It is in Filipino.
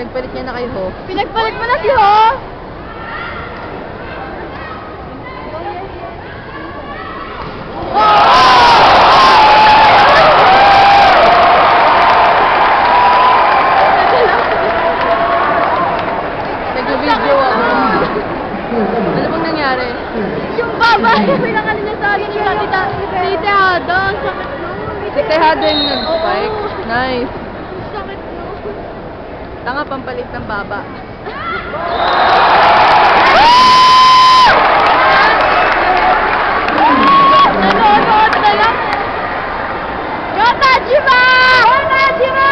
Pinagpalit niya na kay Ho. Pinagpalit mo na si Ho? Nag-video ako. Ano bang nangyari? Yung babae, pinakano niya sa akin yung tita Hado. Ang sakit nun. Kasi Hado yung nag-spike. Oo. Nice. Ang sakit nun. Tanga pampalit ng baba. Nanonood na lang. Go, Tajima! Go, Tajima!